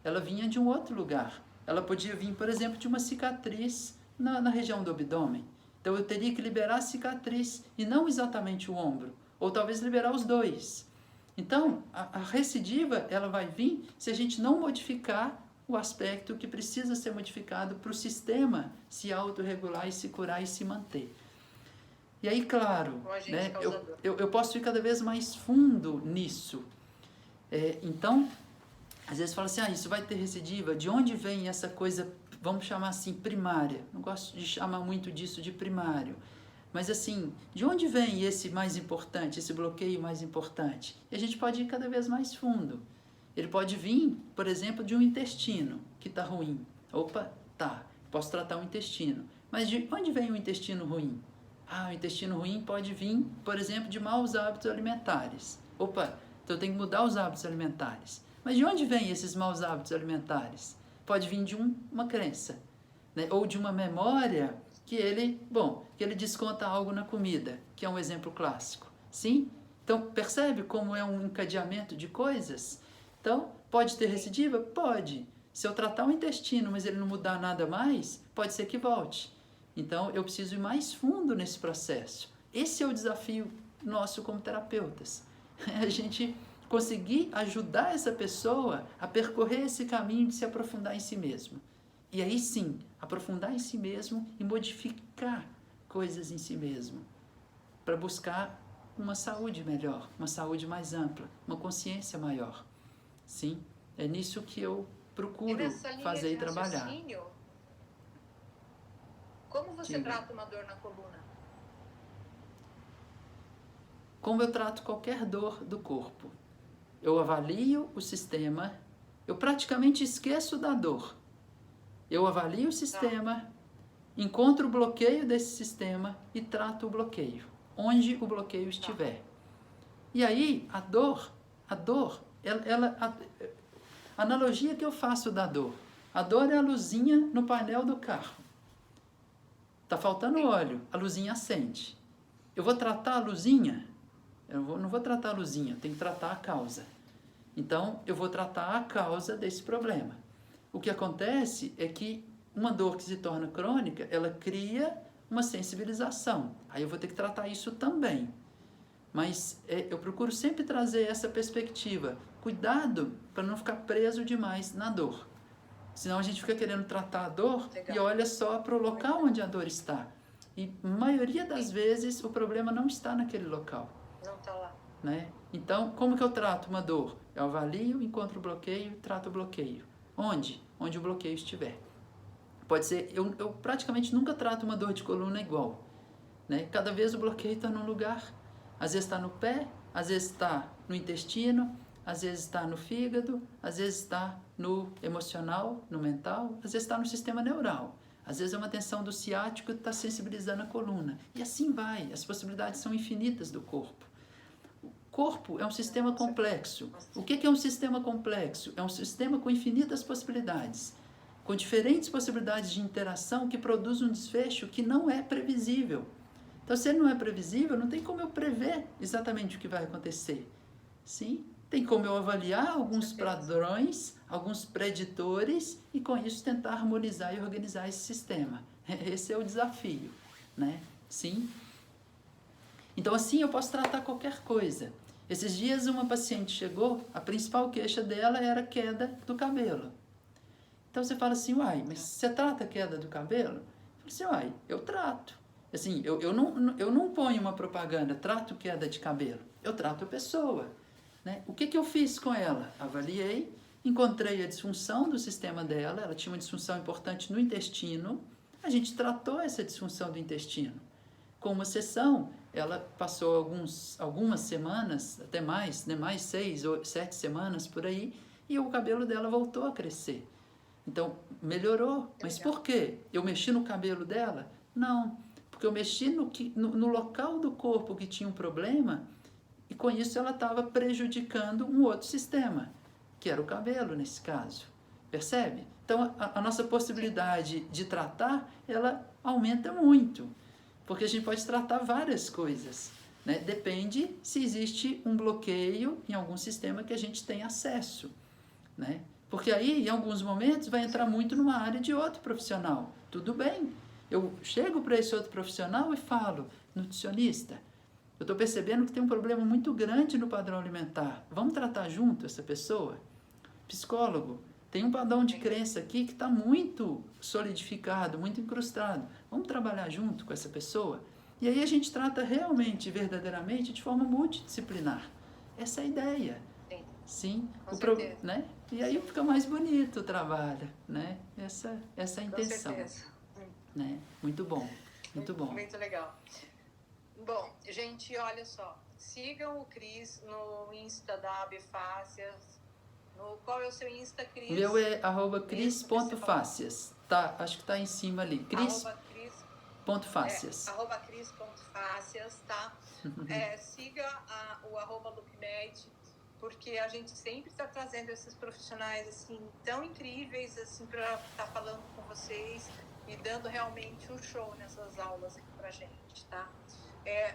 Ela vinha de um outro lugar. Ela podia vir, por exemplo, de uma cicatriz na região do abdômen. Então, eu teria que liberar a cicatriz e não exatamente o ombro. Ou talvez liberar os dois. Então, a recidiva ela vai vir se a gente não modificar o aspecto que precisa ser modificado para o sistema se autorregular e se curar e se manter. E aí, claro, né, eu posso ir cada vez mais fundo nisso. Então, às vezes fala assim, isso vai ter recidiva, de onde vem essa coisa, vamos chamar assim, primária? Não gosto de chamar muito disso de primário. Mas assim, de onde vem esse mais importante, esse bloqueio mais importante? E a gente pode ir cada vez mais fundo. Ele pode vir, por exemplo, de um intestino que está ruim. Opa, tá, posso tratar o intestino. Mas de onde vem o intestino ruim? O intestino ruim pode vir, por exemplo, de maus hábitos alimentares. Opa, então eu tenho que mudar os hábitos alimentares. Mas de onde vem esses maus hábitos alimentares? Pode vir de uma crença, né? Ou de uma memória que ele desconta algo na comida, que é um exemplo clássico. Sim? Então, percebe como é um encadeamento de coisas? Então, pode ter recidiva? Pode. Se eu tratar o intestino, mas ele não mudar nada mais, pode ser que volte. Então, eu preciso ir mais fundo nesse processo. Esse é o desafio nosso como terapeutas. A gente conseguir ajudar essa pessoa a percorrer esse caminho de se aprofundar em si mesmo. E aí sim, aprofundar em si mesmo e modificar coisas em si mesmo, para buscar uma saúde melhor, uma saúde mais ampla, uma consciência maior. Sim, é nisso que eu procuro fazer e trabalhar. Como você trata uma dor na coluna? Como eu trato qualquer dor do corpo. Eu avalio o sistema, eu praticamente esqueço da dor. Eu avalio o sistema, encontro o bloqueio desse sistema e trato o bloqueio, onde o bloqueio estiver. E aí, a dor, a analogia que eu faço da dor. A dor é a luzinha no painel do carro. Tá faltando óleo, a luzinha acende. Eu vou tratar a luzinha? Não vou tratar a luzinha, eu tenho que tratar a causa. Então, eu vou tratar a causa desse problema. O que acontece é que uma dor que se torna crônica, ela cria uma sensibilização. Aí eu vou ter que tratar isso também. Mas eu procuro sempre trazer essa perspectiva. Cuidado para não ficar preso demais na dor. Senão a gente fica querendo tratar a dor e olha só para o local onde a dor está. E a maioria das vezes o problema não está naquele local. Não está lá. Né? Então, como que eu trato uma dor? Eu avalio, encontro o bloqueio e trato o bloqueio. Onde? Onde o bloqueio estiver. Pode ser, eu praticamente nunca trato uma dor de coluna igual. Né? Cada vez o bloqueio está num lugar. Às vezes está no pé, às vezes está no intestino, às vezes está no fígado, às vezes está no emocional, no mental, às vezes está no sistema neural. Às vezes é uma tensão do ciático que está sensibilizando a coluna. E assim vai, as possibilidades são infinitas do corpo. O corpo é um sistema complexo. O que é um sistema complexo? É um sistema com infinitas possibilidades, com diferentes possibilidades de interação que produz um desfecho que não é previsível. Então, se ele não é previsível, não tem como eu prever exatamente o que vai acontecer. Sim? Tem como eu avaliar alguns padrões, alguns preditores e com isso tentar harmonizar e organizar esse sistema. Esse é o desafio, né? Sim? Então assim eu posso tratar qualquer coisa. Esses dias uma paciente chegou, a principal queixa dela era queda do cabelo. Então você fala assim, mas você trata a queda do cabelo? Eu falo assim, eu trato. Assim, eu não ponho uma propaganda, trato queda de cabelo. Eu trato a pessoa. Né? O que eu fiz com ela? Avaliei, encontrei a disfunção do sistema dela, ela tinha uma disfunção importante no intestino, a gente tratou essa disfunção do intestino. Com uma sessão, ela passou algumas semanas, até mais, né? Mais 6 ou 7 semanas por aí, e o cabelo dela voltou a crescer. Então, melhorou. Mas por quê? Eu mexi no cabelo dela? Não, porque eu mexi no local do corpo que tinha um problema. E com isso ela estava prejudicando um outro sistema, que era o cabelo nesse caso. Percebe? Então a nossa possibilidade de tratar, ela aumenta muito. Porque a gente pode tratar várias coisas. Né? Depende se existe um bloqueio em algum sistema que a gente tem acesso. Né? Porque aí, em alguns momentos, vai entrar muito numa área de outro profissional. Tudo bem. Eu chego para esse outro profissional e falo, nutricionista, eu estou percebendo que tem um problema muito grande no padrão alimentar. Vamos tratar junto essa pessoa? Psicólogo, tem um padrão de crença aqui que está muito solidificado, muito incrustado. Vamos trabalhar junto com essa pessoa? E aí a gente trata realmente, verdadeiramente, de forma multidisciplinar. Essa é a ideia. Sim, com certeza. Né? E aí fica mais bonito o trabalho, né? Essa é a intenção. Com certeza. Né? Muito bom, muito bom. Muito legal. Bom, gente, olha só. Sigam o Cris no Insta da Abfácias. Qual é o seu Insta, Cris? Meu é @cris.facias. Tá, acho que tá em cima ali. Cris.facias. @cris.facias, tá? Siga o @lookmed, porque a gente sempre está trazendo esses profissionais assim tão incríveis assim para estar falando com vocês e dando realmente um show nessas aulas aqui pra gente, tá?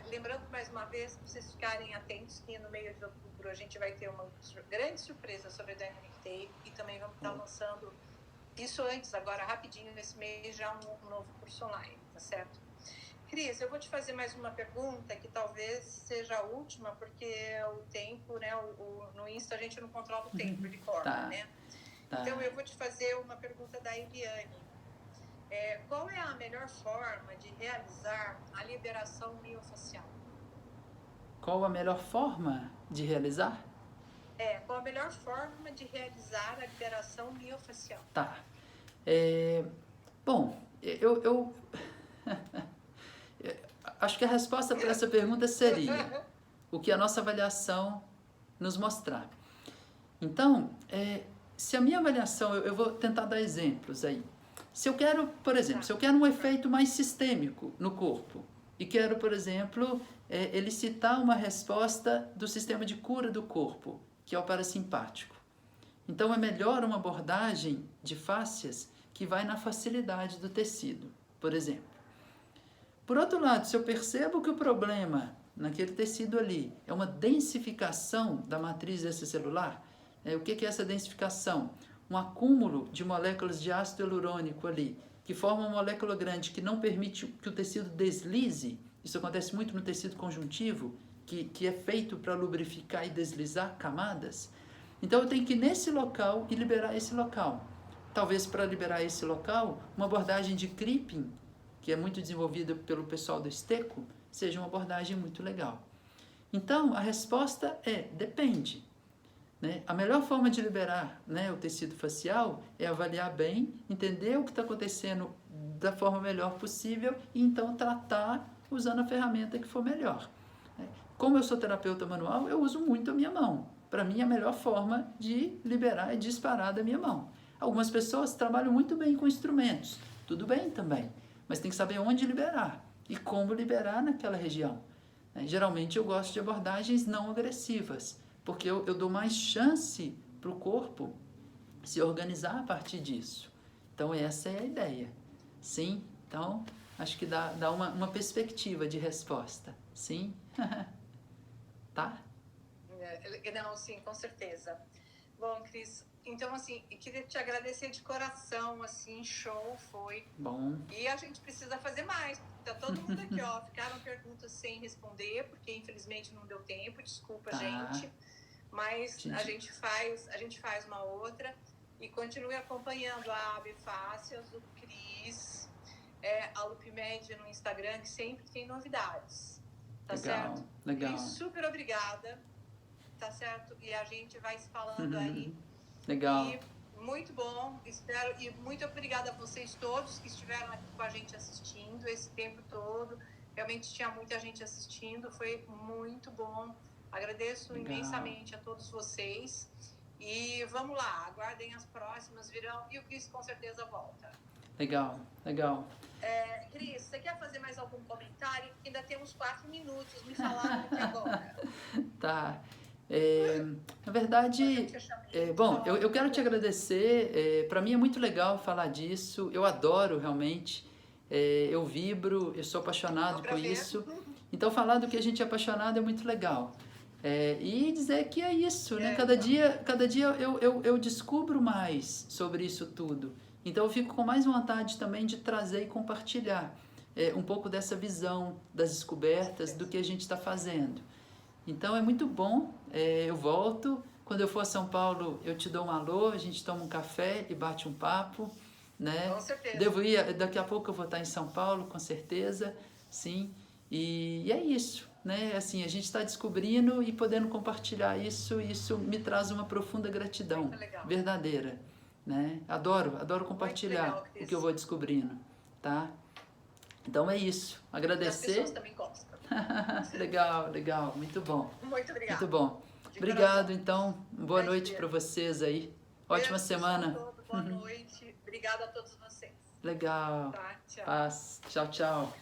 Lembrando mais uma vez para vocês ficarem atentos que no mês de outubro a gente vai ter uma grande surpresa sobre a Dynamic Tape e também vamos estar lançando isso antes, agora rapidinho nesse mês, já um novo curso online, tá certo? Cris, eu vou te fazer mais uma pergunta que talvez seja a última, porque o tempo, né, no Insta a gente não controla o tempo de forma, tá, né? Tá. Então eu vou te fazer uma pergunta da Eliane. Qual é a melhor forma de realizar a liberação miofacial? Qual a melhor forma de realizar? Qual a melhor forma de realizar a liberação miofacial? Tá. Bom, eu acho que a resposta para essa pergunta seria o que a nossa avaliação nos mostrar. Então, se a minha avaliação, eu vou tentar dar exemplos aí. Se eu quero, por exemplo, se eu quero um efeito mais sistêmico no corpo e quero, por exemplo, elicitar uma resposta do sistema de cura do corpo, que é o parasimpático. Então, é melhor uma abordagem de fáscias que vai na facilidade do tecido, por exemplo. Por outro lado, se eu percebo que o problema naquele tecido ali é uma densificação da matriz extracelular, o que é essa densificação? Um acúmulo de moléculas de ácido hialurônico ali, que forma uma molécula grande que não permite que o tecido deslize. Isso acontece muito no tecido conjuntivo, que é feito para lubrificar e deslizar camadas. Então eu tenho que ir nesse local e liberar esse local. Talvez para liberar esse local, uma abordagem de creeping, que é muito desenvolvida pelo pessoal do Esteco, seja uma abordagem muito legal. Então a resposta depende. Né? A melhor forma de liberar, né, o tecido facial é avaliar bem, entender o que está acontecendo da forma melhor possível e então tratar usando a ferramenta que for melhor. Como eu sou terapeuta manual, eu uso muito a minha mão. Para mim, a melhor forma de liberar é disparar da minha mão. Algumas pessoas trabalham muito bem com instrumentos, tudo bem também, mas tem que saber onde liberar e como liberar naquela região. Geralmente eu gosto de abordagens não agressivas, porque eu dou mais chance para o corpo se organizar a partir disso. Então essa é a ideia. Sim, então acho que dá uma perspectiva de resposta. Sim? Tá? Não, sim, com certeza. Bom, Cris, então assim, eu queria te agradecer de coração, assim, show foi. Bom. E a gente precisa fazer mais. Tá todo mundo aqui, ó, ficaram perguntas sem responder, porque infelizmente não deu tempo, desculpa, gente. Mas a gente faz uma outra e continue acompanhando a Abfácias, o Cris, a Lookmed no Instagram, que sempre tem novidades. Tá certo? Legal. E super obrigada, tá certo? E a gente vai se falando aí. Legal. E muito bom, espero, e muito obrigada a vocês todos que estiveram aqui com a gente assistindo esse tempo todo. Realmente tinha muita gente assistindo, foi muito bom. Agradeço imensamente a todos vocês. E vamos lá, aguardem as próximas, virão, e o Cris com certeza volta. Legal. Cris, você quer fazer mais algum comentário? Ainda temos 4 minutos, me falaram aqui agora. Tá. Na verdade, bom, eu quero te agradecer. Para mim é muito legal falar disso. Eu adoro realmente. Eu vibro, eu sou apaixonado por isso. Então falar do que a gente é apaixonado é muito legal. E dizer que é isso, né? Cada dia eu descubro mais sobre isso tudo. Então eu fico com mais vontade também de trazer e compartilhar um pouco dessa visão das descobertas do que a gente está fazendo. Então é muito bom, eu volto, quando eu for a São Paulo eu te dou um alô, a gente toma um café e bate um papo, né? Com certeza. Devo ir, daqui a pouco eu vou estar em São Paulo, com certeza, sim, e é isso. né? Assim, a gente está descobrindo e podendo compartilhar isso me traz uma profunda gratidão Muito legal. verdadeira, né? Adoro compartilhar legal, o que eu vou descobrindo, tá? Então é isso. As Agradecer. pessoas também gostam. Legal, muito bom. Muito obrigada. Muito bom. De Obrigado, coração. então. Boa Grande noite beijo. para vocês aí. Ótima Beijo, semana. pessoal todo. Boa noite. Obrigada a todos vocês. Legal. Tá? Tchau. Paz. Tchau.